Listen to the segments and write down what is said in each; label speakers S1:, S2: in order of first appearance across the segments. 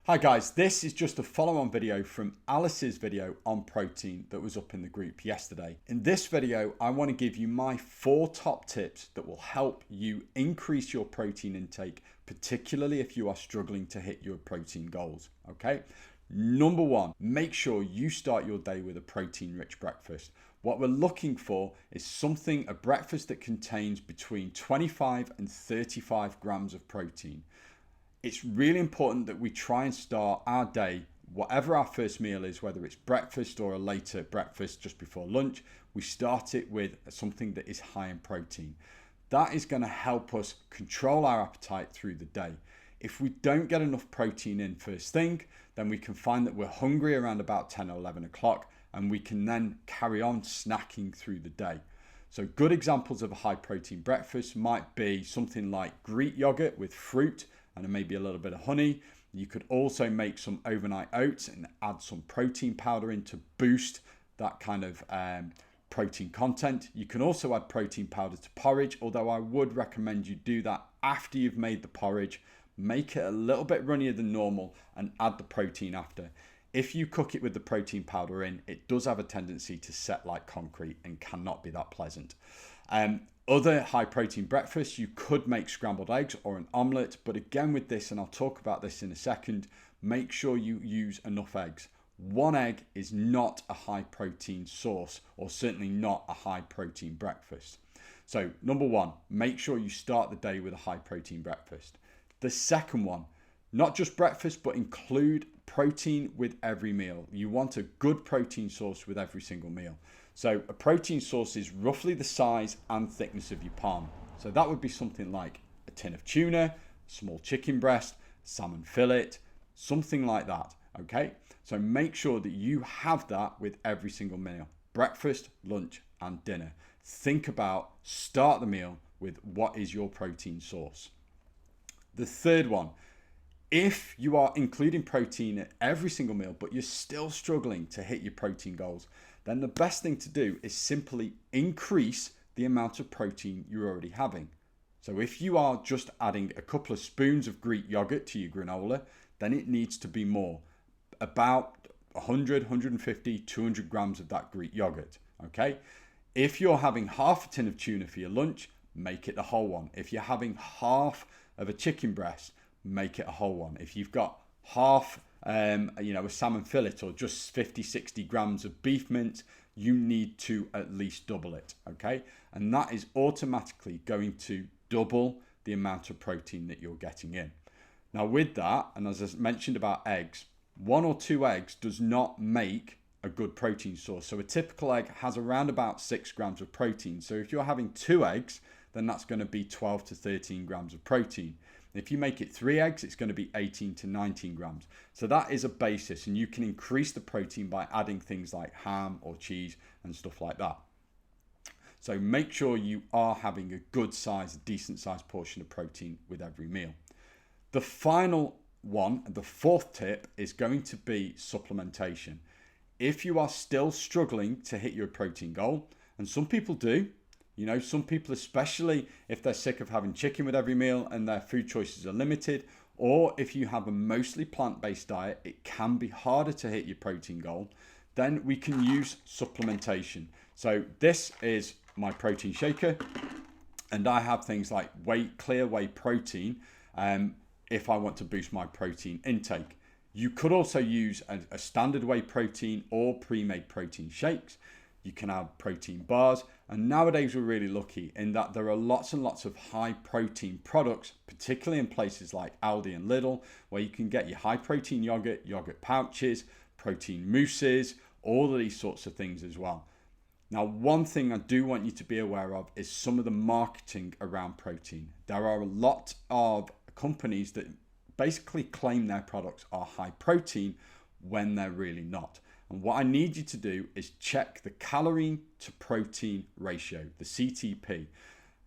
S1: Hi guys, this is just a follow-on video from Alice's video on protein that was up in the group yesterday. In this video, I want to give you my 4 top tips that will help you increase your protein intake, particularly if you are struggling to hit your protein goals, okay? Number 1, make sure you start your day with a protein-rich breakfast. What we're looking for is a breakfast that contains between 25 and 35 grams of protein. It's really important that we try and start our day, whatever our first meal is, whether it's breakfast or a later breakfast just before lunch, we start it with something that is high in protein. That is going to help us control our appetite through the day. If we don't get enough protein in first thing, then we can find that we're hungry around about 10 or 11 o'clock, and we can then carry on snacking through the day. So good examples of a high protein breakfast might be something like Greek yogurt with fruit and maybe a little bit of honey. You could also make some overnight oats and add some protein powder in to boost that kind of protein content. You can also add protein powder to porridge, although I would recommend you do that after you've made the porridge. Make it a little bit runnier than normal and add the protein after. If you cook it with the protein powder in, it does have a tendency to set like concrete and cannot be that pleasant. Other high protein breakfasts, you could make scrambled eggs or an omelette, but again with this, and I'll talk about this in a second, make sure you use enough eggs. One egg is not a high protein source, or certainly not a high protein breakfast. So number 1, make sure you start the day with a high protein breakfast. The second one, not just breakfast, but include protein with every meal. You want a good protein source with every single meal. So a protein source is roughly the size and thickness of your palm. So that would be something like a tin of tuna, small chicken breast, salmon fillet, something like that, okay? So make sure that you have that with every single meal, breakfast, lunch, and dinner. Think about, start the meal with what is your protein source. The third one, if you are including protein at every single meal, but you're still struggling to hit your protein goals, then the best thing to do is simply increase the amount of protein you're already having. So if you are just adding a couple of spoons of Greek yogurt to your granola, then it needs to be more, about 100, 150, 200 grams of that Greek yogurt, okay? If you're having half a tin of tuna for your lunch, make it the whole one. If you're having half of a chicken breast, make it a whole one. If you've got half a salmon fillet or just 50, 60 grams of beef mince, you need to at least double it, okay? And that is automatically going to double the amount of protein that you're getting in. Now with that, and as I mentioned about eggs, 1 or 2 eggs does not make a good protein source. So a typical egg has around about 6 grams of protein. So if you're having 2 eggs, then that's going to be 12 to 13 grams of protein. If you make it 3 eggs, it's going to be 18 to 19 grams. So that is a basis, and you can increase the protein by adding things like ham or cheese and stuff like that. So make sure you are having a good size, decent sized portion of protein with every meal. The final one, the 4th tip, is going to be supplementation. If you are still struggling to hit your protein goal, and some people do, some people, especially if they're sick of having chicken with every meal and their food choices are limited, or if you have a mostly plant-based diet, it can be harder to hit your protein goal, then we can use supplementation. So this is my protein shaker, and I have things like clear whey protein if I want to boost my protein intake. You could also use a standard whey protein or pre-made protein shakes. You can have protein bars, and nowadays we're really lucky in that there are lots and lots of high protein products, particularly in places like Aldi and Lidl, where you can get your high protein yogurt pouches, protein mousses, all of these sorts of things as well. Now, one thing I do want you to be aware of is some of the marketing around protein. There are a lot of companies that basically claim their products are high protein when they're really not. And what I need you to do is check the calorie to protein ratio, the CTP.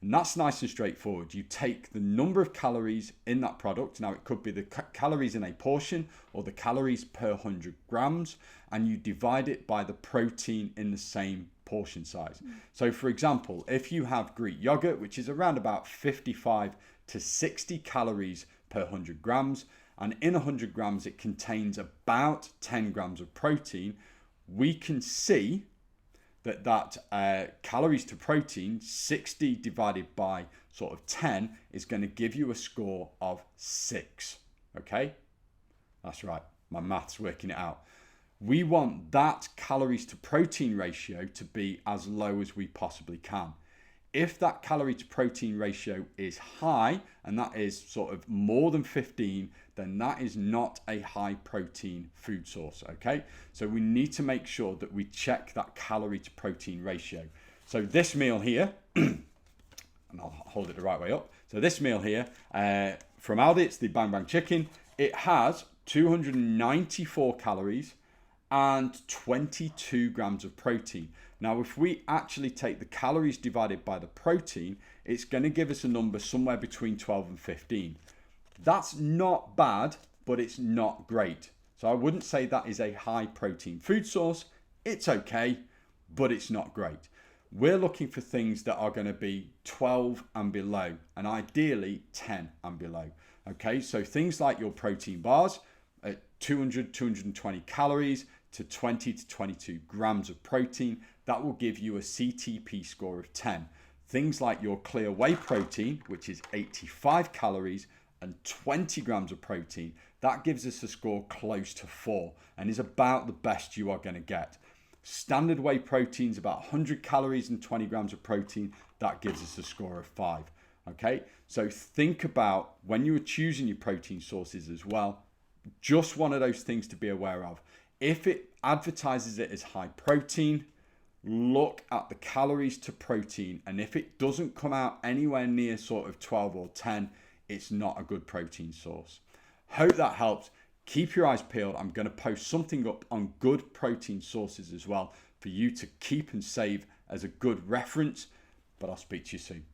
S1: And that's nice and straightforward. You take the number of calories in that product. Now it could be the calories in a portion or the calories per 100 grams, and you divide it by the protein in the same portion size. So for example, if you have Greek yogurt, which is around about 55 to 60 calories per 100 grams, and in 100 grams it contains about 10 grams of protein, we can see that calories to protein, 60 divided by sort of 10, is going to give you a score of 6. Okay, that's right, my math's working it out. We want that calories to protein ratio to be as low as we possibly can. If that calorie to protein ratio is high, and that is sort of more than 15, then that is not a high protein food source, okay? So we need to make sure that we check that calorie to protein ratio. So this meal here, and I'll hold it the right way up. So this meal here from Aldi, it's the Bang Bang Chicken. It has 294 calories and 22 grams of protein. Now, if we actually take the calories divided by the protein, it's going to give us a number somewhere between 12 and 15. That's not bad, but it's not great. So I wouldn't say that is a high protein food source. It's okay, but it's not great. We're looking for things that are going to be 12 and below, and ideally 10 and below. Okay, so things like your protein bars at 200, 220 calories to 20 to 22 grams of protein, that will give you a CTP score of 10. Things like your clear whey protein, which is 85 calories and 20 grams of protein, that gives us a score close to 4 and is about the best you are going to get. Standard whey protein is about 100 calories and 20 grams of protein, that gives us a score of 5. Okay, so think about when you're choosing your protein sources as well, just one of those things to be aware of. If it advertises it as high protein, look at the calories to protein, and if it doesn't come out anywhere near sort of 12 or 10, it's not a good protein source. Hope that helps. Keep your eyes peeled. I'm going to post something up on good protein sources as well for you to keep and save as a good reference, but I'll speak to you soon.